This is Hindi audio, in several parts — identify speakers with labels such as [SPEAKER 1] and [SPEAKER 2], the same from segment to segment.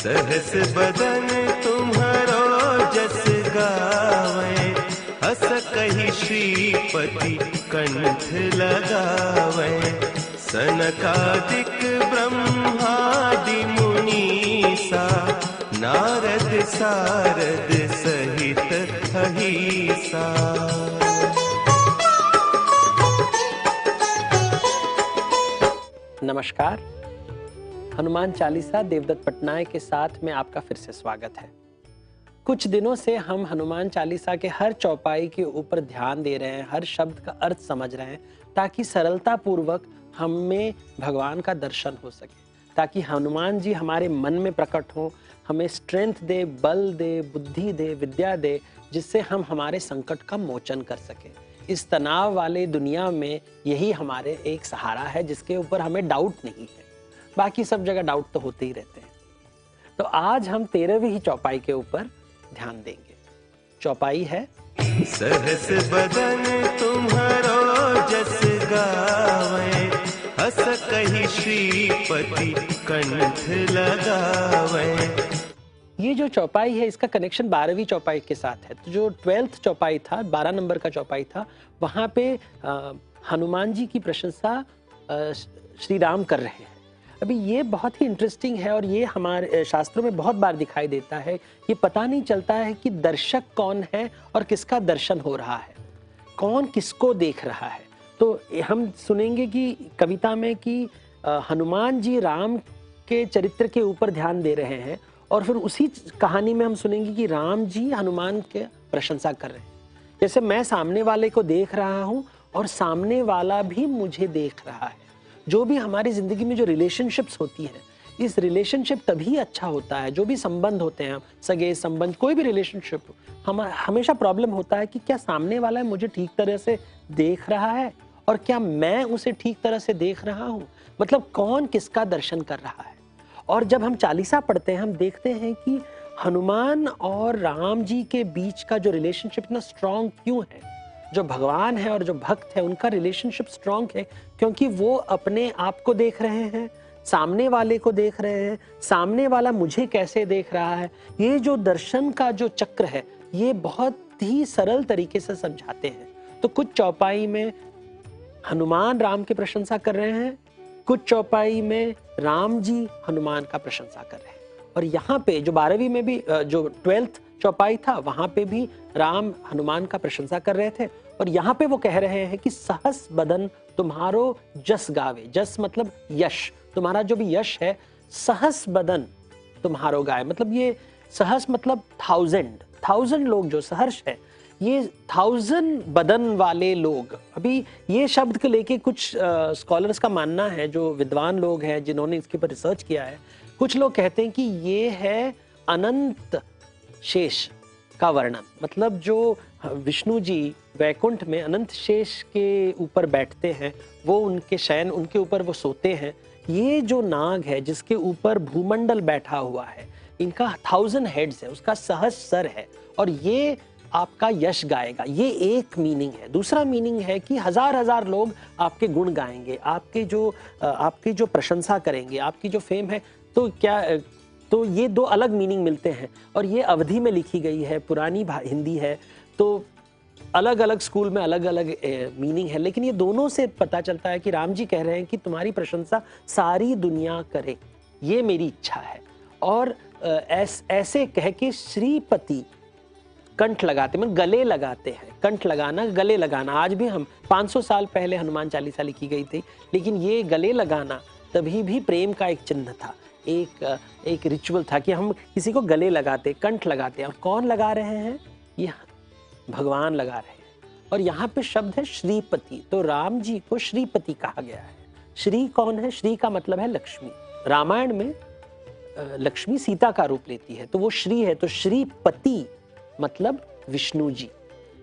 [SPEAKER 1] सहस बदन तुम्हारो जस गावे, हस कहि श्रीपति कंठ लगावे। सनकादिक ब्रह्मादि मुनीसा, नारद सारद सहित अहिसा।
[SPEAKER 2] नमस्कार। हनुमान चालीसा देवदत्त पटनायक के साथ में आपका फिर से स्वागत है। कुछ दिनों से हम हनुमान चालीसा के हर चौपाई के ऊपर ध्यान दे रहे हैं, हर शब्द का अर्थ समझ रहे हैं, ताकि सरलता पूर्वक हमें भगवान का दर्शन हो सके, ताकि हनुमान जी हमारे मन में प्रकट हो, हमें स्ट्रेंथ दे, बल दे, बुद्धि दे, विद्या दे, जिससे हम हमारे संकट का मोचन कर सके। इस तनाव वाले दुनिया में यही हमारे एक सहारा है, जिसके ऊपर हमें डाउट नहीं है। बाकी सब जगह डाउट तो होते ही रहते हैं। तो आज हम 13वीं चौपाई के ऊपर ध्यान देंगे। चौपाई है
[SPEAKER 1] सहस बदन तुम्हारो जस गावे, हस कहि श्रीपति कंठ लगावे।
[SPEAKER 2] ये जो चौपाई है इसका कनेक्शन 12वीं चौपाई के साथ है। तो जो 12th चौपाई था, 12 नंबर का चौपाई था, वहाँ पे हनुमान जी की प्रशंसा श्री राम कर रहे हैं। अभी ये बहुत ही इंटरेस्टिंग है और ये हमारे शास्त्रों में बहुत बार दिखाई देता है। ये पता नहीं चलता है कि दर्शक कौन है और किसका दर्शन हो रहा है, कौन किसको देख रहा है। तो हम सुनेंगे कि कविता में कि हनुमान जी राम के चरित्र के ऊपर ध्यान दे रहे हैं, और फिर उसी कहानी में हम सुनेंगे कि राम जी हनुमान के प्रशंसा कर रहे हैं। जैसे मैं सामने वाले को देख रहा हूं और सामने वाला भी मुझे देख रहा है। जो भी हमारी जिंदगी में जो रिलेशनशिप्स होती हैं, इस रिलेशनशिप तभी अच्छा होता है। जो भी संबंध होते हैं, सगे संबंध, कोई भी रिलेशनशिप, हम हमेशा प्रॉब्लम होता है कि क्या सामने वाला है मुझे ठीक तरह से देख रहा है और क्या मैं उसे ठीक तरह से देख रहा हूँ। मतलब कौन किसका दर्शन कर रहा है। और जब हम चालीसा पढ़ते हैं, हम देखते हैं कि हनुमान और राम जी के बीच का जो रिलेशनशिप इतना स्ट्रांग क्यों है। जो भगवान है और जो भक्त है, उनका रिलेशनशिप स्ट्रांग है क्योंकि वो अपने आप को देख रहे हैं, सामने वाले को देख रहे हैं, सामने वाला मुझे कैसे देख रहा है। ये जो दर्शन का जो चक्र है, ये बहुत ही सरल तरीके से समझाते हैं। तो कुछ चौपाई में हनुमान राम की प्रशंसा कर रहे हैं, कुछ चौपाई में राम जी हनुमान का प्रशंसा कर रहे हैं। और यहाँ पे जो 12वीं में भी जो 12th चौपाई था, वहां पे भी राम हनुमान का प्रशंसा कर रहे थे। और यहाँ पे वो कह रहे हैं कि सहस बदन तुम्हारो जस गावे। जस मतलब यश, तुम्हारा जो भी यश है, सहस बदन तुम्हारो गाए। मतलब ये सहस मतलब 1000 लोग जो सहर्ष है, ये 1000 बदन वाले लोग। अभी ये शब्द को लेके कुछ स्कॉलर्स का मानना है, जो विद्वान लोग हैं जिन्होंने इसके ऊपर रिसर्च किया है, कुछ लोग कहते हैं कि ये है अनंत शेष का वर्णन। मतलब जो विष्णु जी वैकुंठ में अनंत शेष के ऊपर बैठते हैं, वो उनके शयन, उनके ऊपर वो सोते हैं। ये जो नाग है जिसके ऊपर भूमंडल बैठा हुआ है, इनका 1000 हेड्स है, उसका सहस्र सर है, और ये आपका यश गाएगा। ये एक मीनिंग है। दूसरा मीनिंग है कि हजार लोग आपके गुण गाएंगे, आपकी जो प्रशंसा करेंगे, आपकी जो फेम है। तो ये दो अलग मीनिंग मिलते हैं, और ये अवधि में लिखी गई है, पुरानी हिंदी है, तो अलग अलग स्कूल में अलग अलग मीनिंग है। लेकिन ये दोनों से पता चलता है कि राम जी कह रहे हैं कि तुम्हारी प्रशंसा सारी दुनिया करे, ये मेरी इच्छा है। और ऐसे कह के श्रीपति कंठ लगाते, मतलब गले लगाते हैं। कंठ लगाना, गले लगाना। आज भी हम 500 साल पहले हनुमान चालीसा लिखी गई थी, लेकिन ये गले लगाना तभी भी प्रेम का एक चिन्ह था, एक रिचुअल था कि हम किसी को गले लगाते, कंठ लगाते। और कौन लगा रहे हैं? ये भगवान लगा रहे हैं। और यहाँ पे शब्द है श्रीपति। तो राम जी को श्रीपति कहा गया है। श्री कौन है? श्री का मतलब है लक्ष्मी। रामायण में लक्ष्मी सीता का रूप लेती है, तो वो श्री है। तो श्रीपति मतलब विष्णु जी।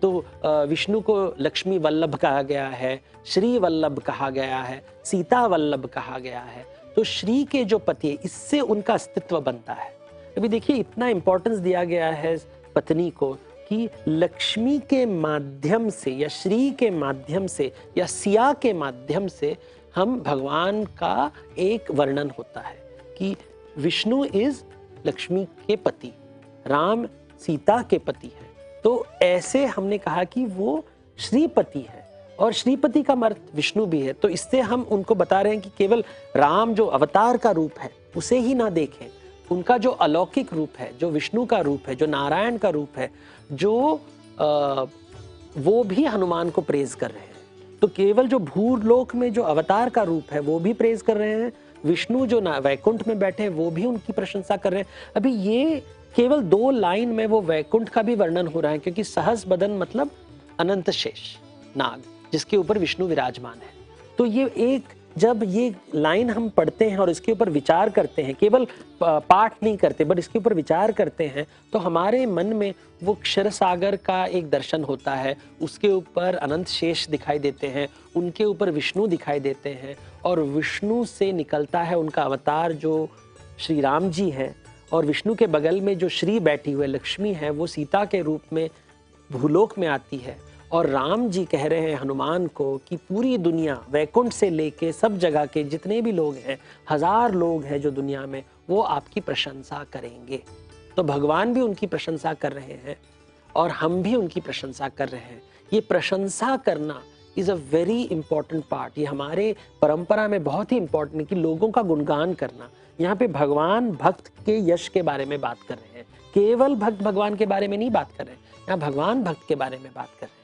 [SPEAKER 2] तो विष्णु को लक्ष्मी वल्लभ कहा गया है, श्री वल्लभ कहा गया है, सीता वल्लभ कहा गया है। तो श्री के जो पति है, इससे उनका अस्तित्व बनता है। अभी देखिए, इतना इंपॉर्टेंस दिया गया है पत्नी को कि लक्ष्मी के माध्यम से या श्री के माध्यम से या सिया के माध्यम से हम भगवान का एक वर्णन होता है कि विष्णु इज लक्ष्मी के पति, राम सीता के पति है। तो ऐसे हमने कहा कि वो श्रीपति है, और श्रीपति का अर्थ विष्णु भी है। तो इससे हम उनको बता रहे हैं कि केवल राम जो अवतार का रूप है उसे ही ना देखें, उनका जो अलौकिक रूप है, जो विष्णु का रूप है, जो नारायण का रूप है, जो वो भी हनुमान को प्रेज कर रहे हैं। तो केवल जो भूलोक में जो अवतार का रूप है वो भी प्रेज कर रहे हैं, विष्णु जो वैकुंठ में बैठे हैं वो भी उनकी प्रशंसा कर रहे हैं। अभी ये केवल 2 लाइन में वो वैकुंठ का भी वर्णन हो रहा है, क्योंकि सहस बदन मतलब अनंत शेष नाग, जिसके ऊपर विष्णु विराजमान है। तो ये एक, जब ये लाइन हम पढ़ते हैं और इसके ऊपर विचार करते हैं, केवल पाठ नहीं करते बट इसके ऊपर विचार करते हैं, तो हमारे मन में वो क्षीर सागर का एक दर्शन होता है। उसके ऊपर अनंत शेष दिखाई देते हैं, उनके ऊपर विष्णु दिखाई देते हैं, और विष्णु से निकलता है उनका अवतार जो श्री राम जी हैं, और विष्णु के बगल में जो श्री बैठी हुई लक्ष्मी है वो सीता के रूप में भूलोक में आती है। और राम जी कह रहे हैं हनुमान को कि पूरी दुनिया, वैकुंठ से लेके सब जगह के जितने भी लोग हैं, 1000 लोग हैं जो दुनिया में, वो आपकी प्रशंसा करेंगे। तो भगवान भी उनकी प्रशंसा कर रहे हैं और हम भी उनकी प्रशंसा कर रहे हैं। ये प्रशंसा करना is a very important part. ये हमारे परंपरा में बहुत ही इंपॉर्टेंट है कि लोगों का गुणगान करना। यहाँ पे भगवान भक्त के यश के बारे में बात कर रहे हैं, केवल भक्त भगवान के बारे में नहीं बात कर रहे हैं, यहाँ भगवान भक्त के बारे में बात कर रहे हैं।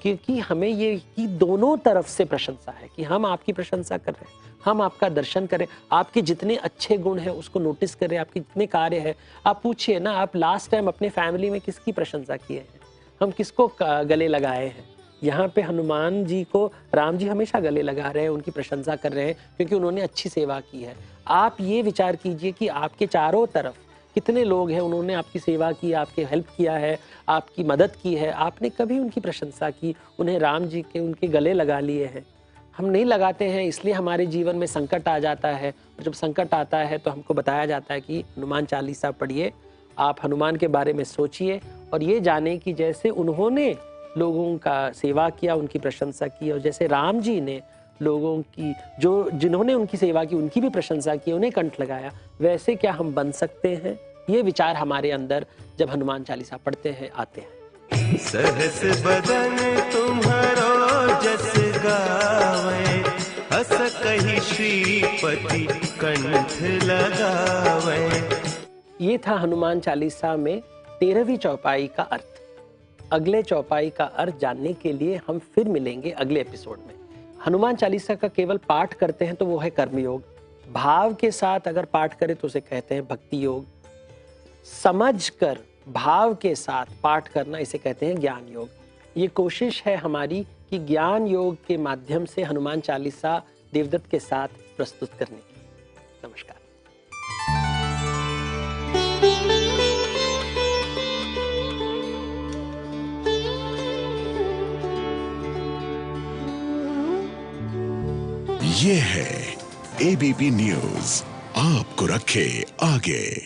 [SPEAKER 2] क्योंकि हमें ये कि दोनों तरफ से प्रशंसा है कि हम आपकी प्रशंसा कर रहे हैं, हम आपका दर्शन करें, आपके जितने अच्छे गुण हैं उसको नोटिस करें, आपके जितने कार्य हैं। आप पूछिए ना, आप लास्ट टाइम अपने फैमिली में किसकी प्रशंसा किए हैं, हम किसको गले लगाए हैं? यहाँ पे हनुमान जी को राम जी हमेशा गले लगा रहे हैं, उनकी प्रशंसा कर रहे हैं, क्योंकि उन्होंने अच्छी सेवा की है। आप ये विचार कीजिए कि आपके चारों तरफ कितने लोग हैं, उन्होंने आपकी सेवा की, आपके हेल्प किया है, आपकी मदद की है, आपने कभी उनकी प्रशंसा की, उन्हें राम जी के उनके गले लगा लिए हैं? हम नहीं लगाते हैं, इसलिए हमारे जीवन में संकट आ जाता है। और जब संकट आता है तो हमको बताया जाता है कि हनुमान चालीसा पढ़िए, आप हनुमान के बारे में सोचिए और ये जाने कि जैसे उन्होंने लोगों का सेवा किया, उनकी प्रशंसा की, और जैसे राम जी ने लोगों की जिन्होंने उनकी सेवा की उनकी भी प्रशंसा की, उन्हें कंठ लगाया, वैसे क्या हम बन सकते हैं? ये विचार हमारे अंदर जब हनुमान चालीसा पढ़ते हैं आते हैं।
[SPEAKER 1] सहस बदन तुम्हारो जस गावे, हस कहि श्रीपति कंठ लगावे।
[SPEAKER 2] ये था हनुमान चालीसा में 13वीं चौपाई का अर्थ। अगले चौपाई का अर्थ जानने के लिए हम फिर मिलेंगे अगले एपिसोड में। हनुमान चालीसा का केवल पाठ करते हैं तो वो है कर्मयोग, भाव के साथ अगर पाठ करें तो उसे कहते हैं भक्ति योग, समझकर भाव के साथ पाठ करना इसे कहते हैं ज्ञान योग। ये कोशिश है हमारी कि ज्ञान योग के माध्यम से हनुमान चालीसा देवदत्त के साथ प्रस्तुत करने की। नमस्कार।
[SPEAKER 3] ये है एबीपी न्यूज़, आपको रखे आगे।